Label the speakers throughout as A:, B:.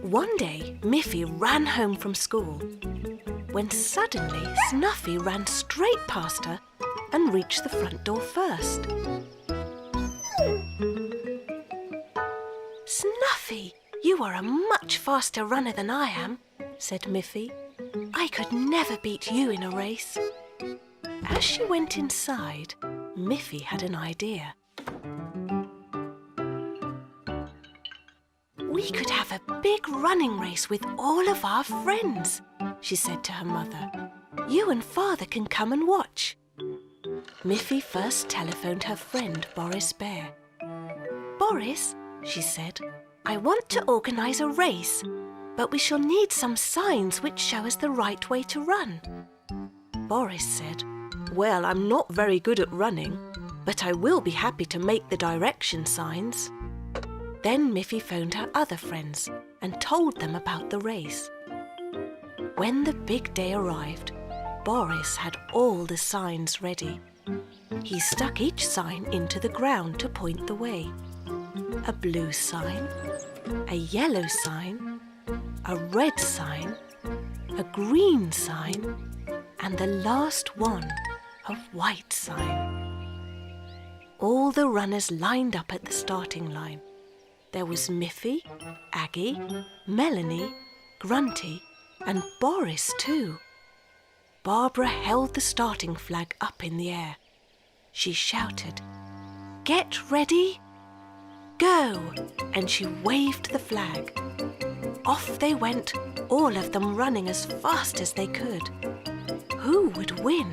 A: One day, Miffy ran home from school, when suddenly Snuffy ran straight past her and reached the front door first. Snuffy, you are a much faster runner than I am, said Miffy. I could never beat you in a race. As she went inside, Miffy had an idea. We could have a big running race with all of our friends, she said to her mother. You and Father can come and watch. Miffy first telephoned her friend Boris Bear. Boris, she said, I want to organise a race, but we shall need some signs which show us the right way to run. Boris said, well, I'm not very good at running, but I will be happy to make the direction signs. Then Miffy phoned her other friends and told them about the race. When the big day arrived, Boris had all the signs ready. He stuck each sign into the ground to point the way. A blue sign, a yellow sign, a red sign, a green sign, and the last one, a white sign. All the runners lined up at the starting line. There was Miffy, Aggie, Melanie, Grunty, and Boris too. Barbara held the starting flag up in the air. She shouted, "Get ready, go!" and she waved the flag. Off they went, all of them running as fast as they could. Who would win?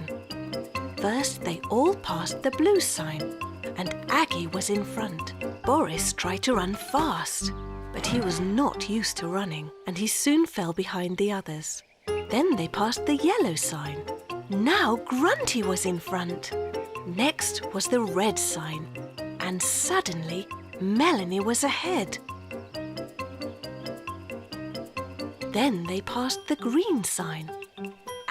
A: First they all passed the blue sign, and Aggie was in front. Boris tried to run fast, but he was not used to running, and he soon fell behind the others. Then they passed the yellow sign. Now Grunty was in front. Next was the red sign, and suddenly Melanie was ahead. Then they passed the green sign.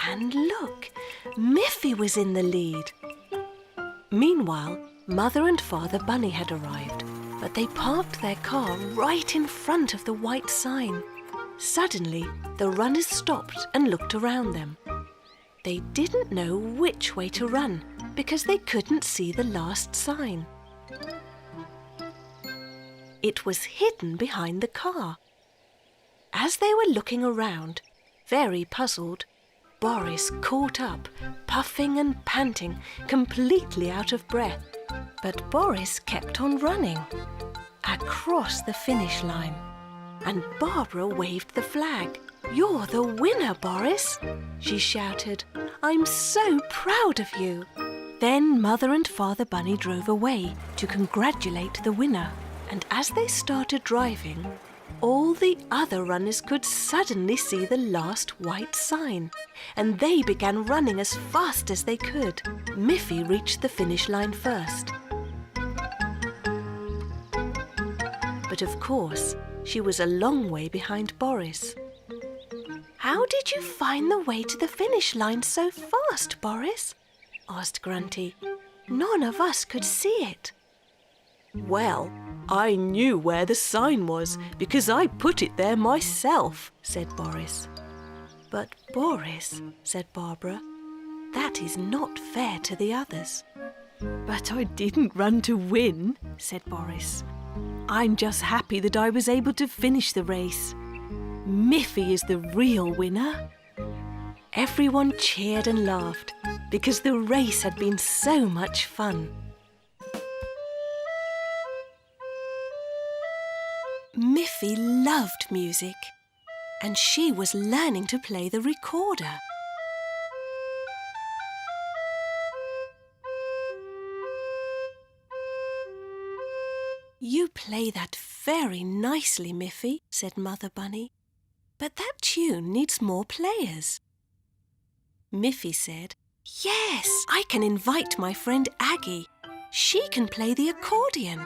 A: And look, Miffy was in the lead. Meanwhile, Mother and Father Bunny had arrived, but they parked their car right in front of the white sign. Suddenly, the runners stopped and looked around them. They didn't know which way to run because they couldn't see the last sign. It was hidden behind the car. As they were looking around, very puzzled, Boris caught up, puffing and panting, completely out of breath. But Boris kept on running across the finish line, and Barbara waved the flag. "You're the winner, Boris," she shouted. "I'm so proud of you." Then Mother and Father Bunny drove away to congratulate the winner, and as they started driving, all the other runners could suddenly see the last white sign, and they began running as fast as they could. Miffy reached the finish line first. But of course, she was a long way behind Boris. "How did you find the way to the finish line so fast, Boris?" asked Grunty. "None of us could see it." "Well, I knew where the sign was because I put it there myself," said Boris. "But Boris," said Barbara, "that is not fair to the others." "But I didn't run to win," said Boris. "I'm just happy that I was able to finish the race. Miffy is the real winner." Everyone cheered and laughed because the race had been so much fun. Miffy loved music, and she was learning to play the recorder. "You play that very nicely, Miffy," said Mother Bunny. "But that tune needs more players." Miffy said, "Yes, I can invite my friend Aggie. She can play the accordion."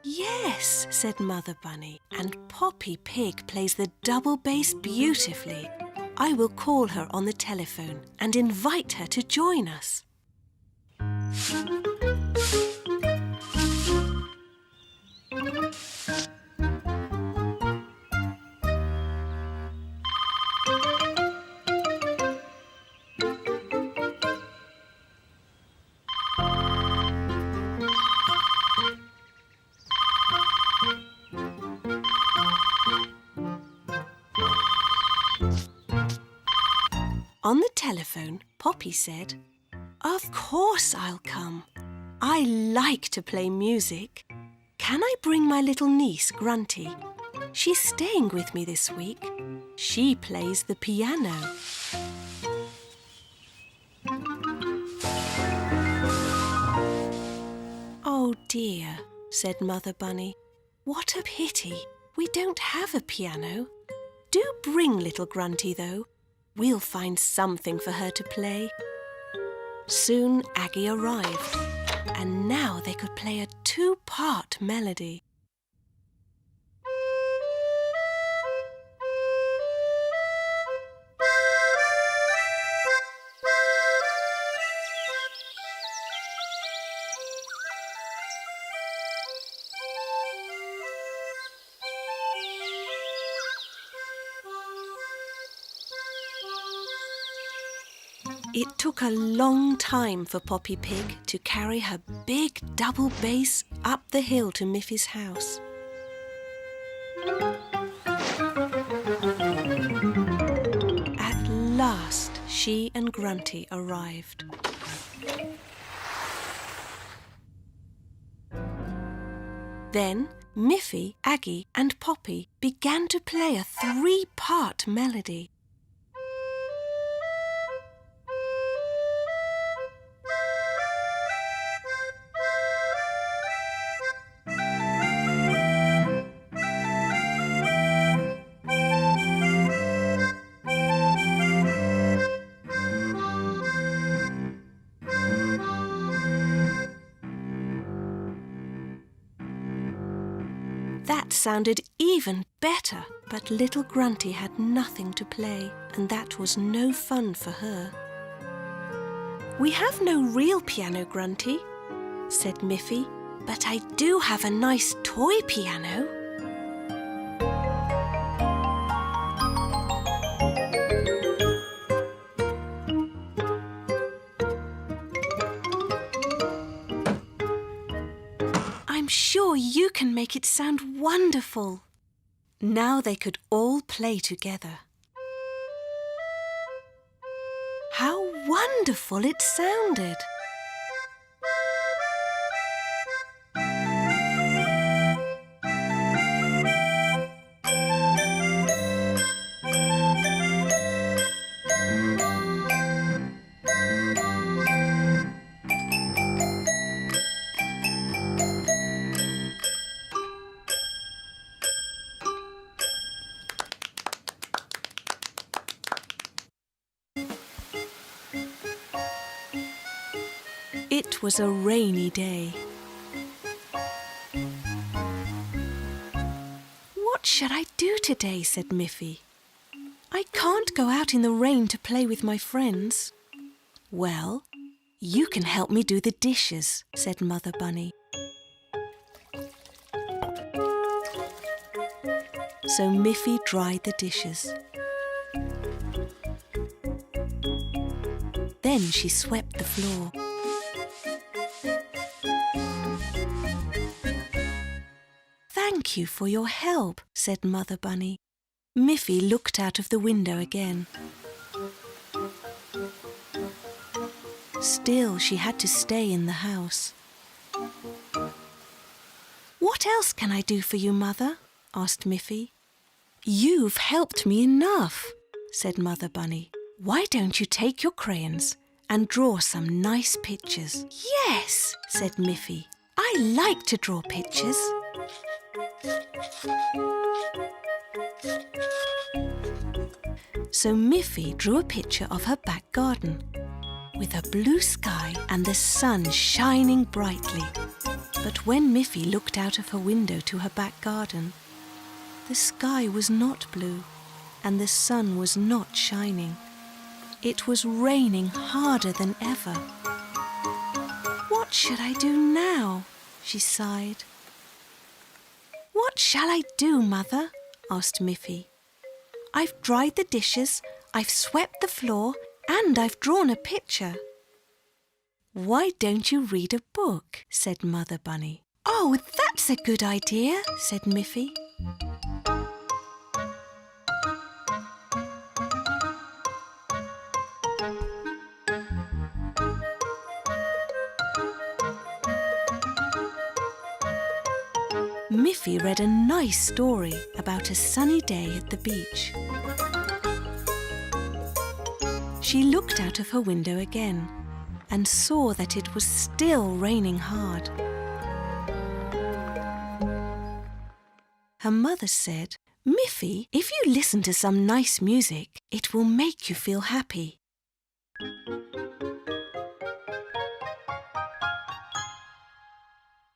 A: "Yes," said Mother Bunny, "and Poppy Pig plays the double bass beautifully. I will call her on the telephone and invite her to join us." telephone, Poppy said, "Of course I'll come. I like to play music. Can I bring my little niece, Grunty? She's staying with me this week. She plays the piano." "Oh dear," said Mother Bunny. "What a pity. We don't have a piano. Do bring little Grunty, though. We'll find something for her to play." Soon Aggie arrived, and now they could play a two-part melody. It took a long time for Poppy Pig to carry her big double bass up the hill to Miffy's house. At last, she and Grunty arrived. Then Miffy, Aggie and Poppy began to play a three-part melody. That sounded even better, but little Grunty had nothing to play, and that was no fun for her. "We have no real piano, Grunty," said Miffy, "but I do have a nice toy piano." "I'm sure you can make it sound wonderful." Now they could all play together. How wonderful it sounded! It was a rainy day. "What should I do today?" said Miffy. "I can't go out in the rain to play with my friends." "Well, you can help me do the dishes," said Mother Bunny. So Miffy dried the dishes. Then she swept the floor. "Thank you for your help," said Mother Bunny. Miffy looked out of the window again. Still, she had to stay in the house. "What else can I do for you, Mother?" asked Miffy. "You've helped me enough," said Mother Bunny. "Why don't you take your crayons and draw some nice pictures?" "Yes," said Miffy. "I like to draw pictures." So Miffy drew a picture of her back garden with a blue sky and the sun shining brightly. But when Miffy looked out of her window to her back garden, the sky was not blue and the sun was not shining. It was raining harder than ever. "What should I do now?" she sighed. "What shall I do, Mother?" asked Miffy. "I've dried the dishes, I've swept the floor, and I've drawn a picture." "Why don't you read a book?" said Mother Bunny. "Oh, that's a good idea," said Miffy. read a nice story about a sunny day at the beach. She looked out of her window again and saw that it was still raining hard. Her mother said, "Miffy, if you listen to some nice music, it will make you feel happy."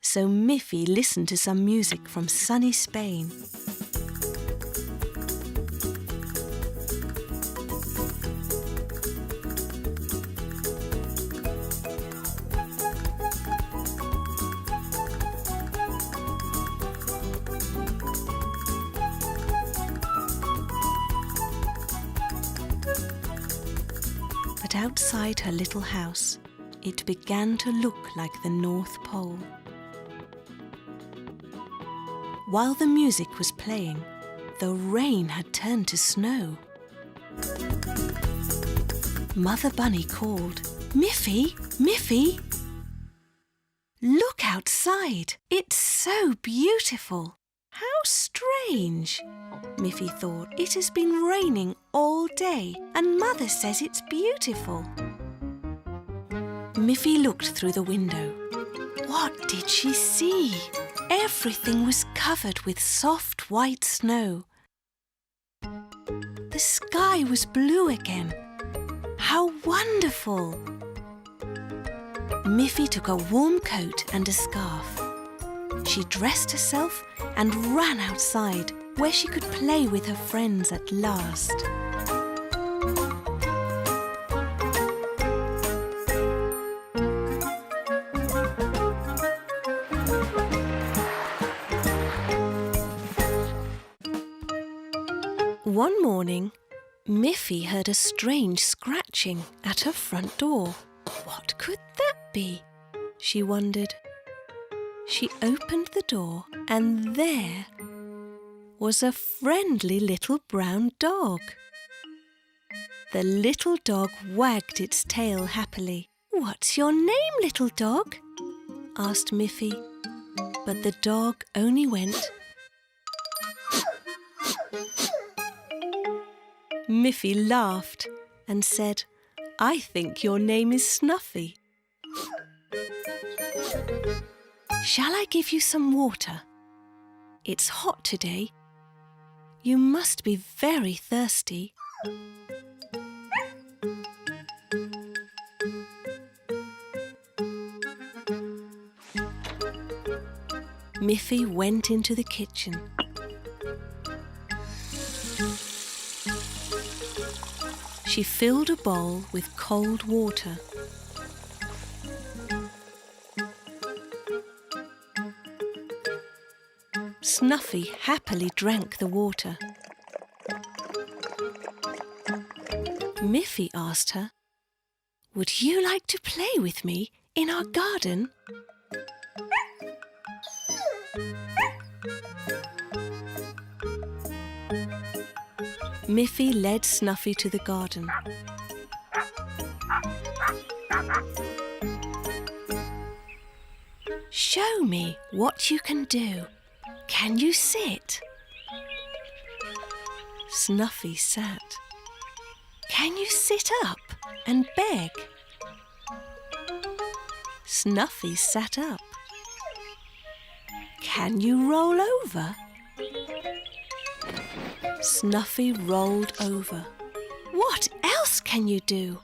A: So Miffy listened to some music from sunny Spain. But outside her little house, it began to look like the North Pole. While the music was playing, the rain had turned to snow. Mother Bunny called, "Miffy, Miffy! Look outside! It's so beautiful!" How strange, Miffy thought. It has been raining all day and Mother says it's beautiful. Miffy looked through the window. What did she see? Everything was covered with soft white snow. The sky was blue again. How wonderful! Miffy took a warm coat and a scarf. She dressed herself and ran outside, where she could play with her friends at last. One morning, Miffy heard a strange scratching at her front door. What could that be? She wondered. She opened the door and there was a friendly little brown dog. The little dog wagged its tail happily. "What's your name, little dog?" asked Miffy. But the dog only went. Miffy laughed and said, "I think your name is Snuffy." "Shall I give you some water? It's hot today. You must be very thirsty." Miffy went into the kitchen. She filled a bowl with cold water. Snuffy happily drank the water. Miffy asked her, "Would you like to play with me in our garden?" Miffy led Snuffy to the garden. "Show me what you can do. Can you sit?" Snuffy sat. "Can you sit up and beg?" Snuffy sat up. "Can you roll over?" Snuffy rolled over. "What else can you do?"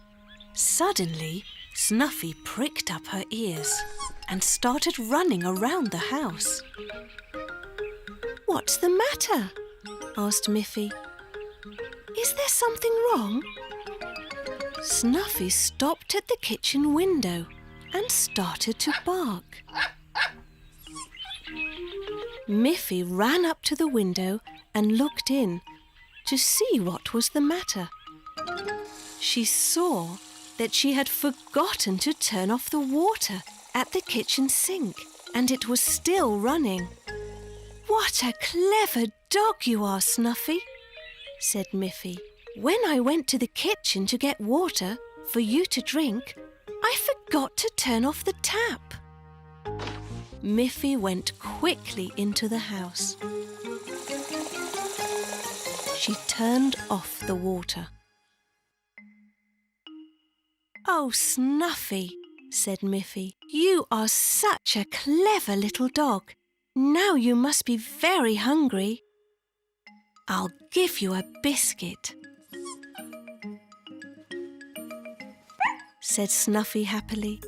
A: Suddenly, Snuffy pricked up her ears and started running around the house. "What's the matter?" asked Miffy. "Is there something wrong?" Snuffy stopped at the kitchen window and started to bark. Miffy ran up to the window and looked in to see what was the matter. She saw that she had forgotten to turn off the water at the kitchen sink, and it was still running. "What a clever dog you are, Snuffy," said Miffy. "When I went to the kitchen to get water for you to drink, I forgot to turn off the tap." Miffy went quickly into the house. She turned off the water. "Oh, Snuffy," said Miffy, "you are such a clever little dog. Now you must be very hungry. I'll give you a biscuit," said Snuffy happily.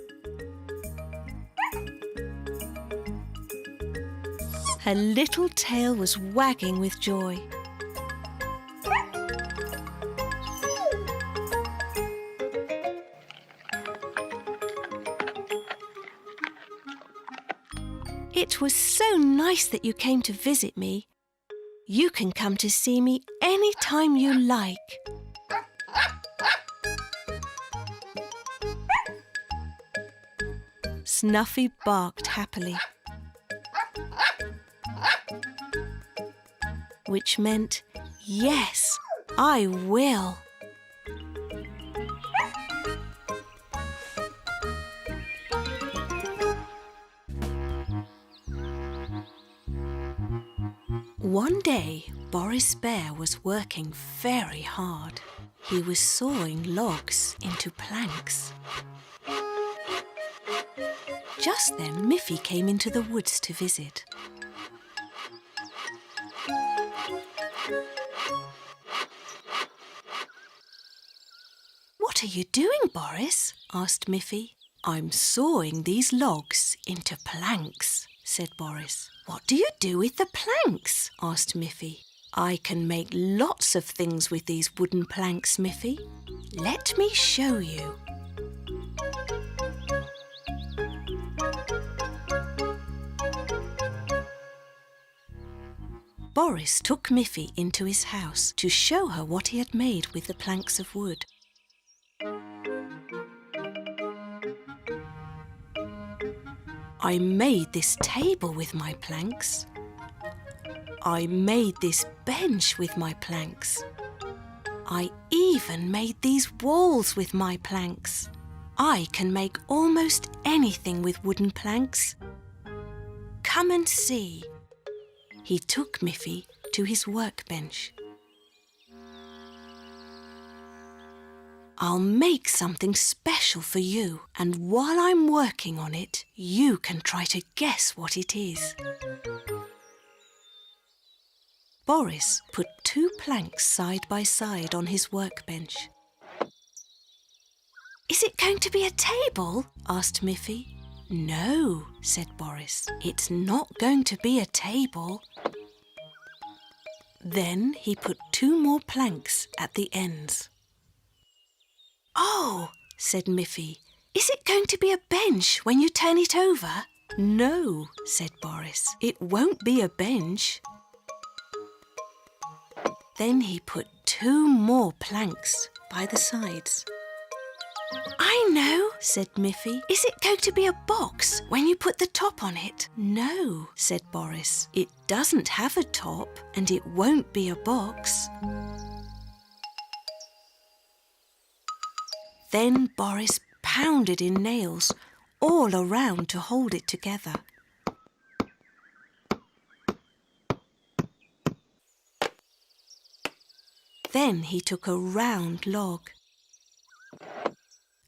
A: Her little tail was wagging with joy. "It was so nice that you came to visit me. You can come to see me any time you like." Snuffy barked happily, which meant, "Yes, I will." One day, Boris Bear was working very hard. He was sawing logs into planks. Just then, Miffy came into the woods to visit. "What are you doing, Boris?" asked Miffy. "I'm sawing these logs into planks," said Boris. "What do you do with the planks?" asked Miffy. "I can make lots of things with these wooden planks, Miffy. Let me show you." Boris took Miffy into his house to show her what he had made with the planks of wood. "I made this table with my planks. I made this bench with my planks. I even made these walls with my planks. I can make almost anything with wooden planks. Come and see." He took Miffy to his workbench. "I'll make something special for you, and while I'm working on it, you can try to guess what it is." Boris put 2 planks side by side on his workbench. "Is it going to be a table?" asked Miffy. "No," said Boris, "it's not going to be a table." Then he put 2 more planks at the ends. "Oh," said Miffy, "is it going to be a bench when you turn it over?" "No," said Boris, "it won't be a bench." Then he put 2 more planks by the sides. "I know," said Miffy. "Is it going to be a box when you put the top on it?" "No," said Boris. "It doesn't have a top and it won't be a box." Then Boris pounded in nails all around to hold it together. Then he took a round log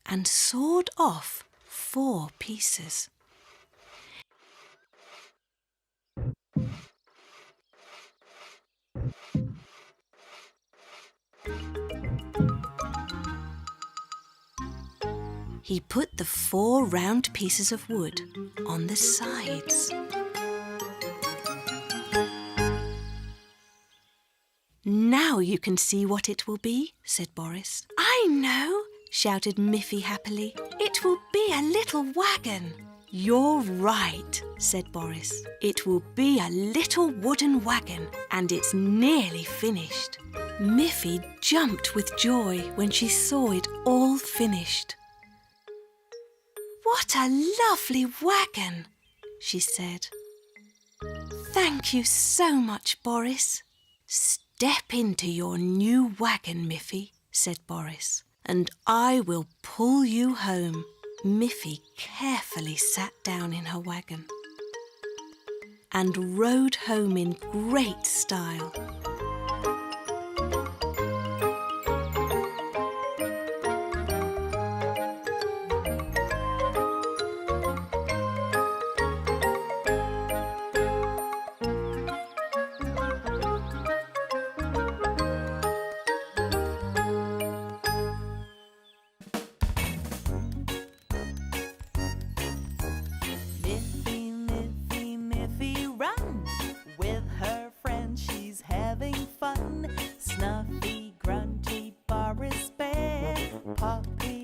A: and sawed off 4 pieces. He put the 4 round pieces of wood on the sides. "Now you can see what it will be," said Boris. "I know," shouted Miffy happily. "It will be a little wagon." "You're right," said Boris. "It will be a little wooden wagon, and it's nearly finished." Miffy jumped with joy when she saw it all finished. "What a lovely wagon," she said. "Thank you so much, Boris." "Step into your new wagon, Miffy," said Boris, "and I will pull you home." Miffy carefully sat down in her wagon. and rode home in great style.
B: Miffy, run! With her friend she's having fun. Snuffy, grunty, Boris Bear, Poppy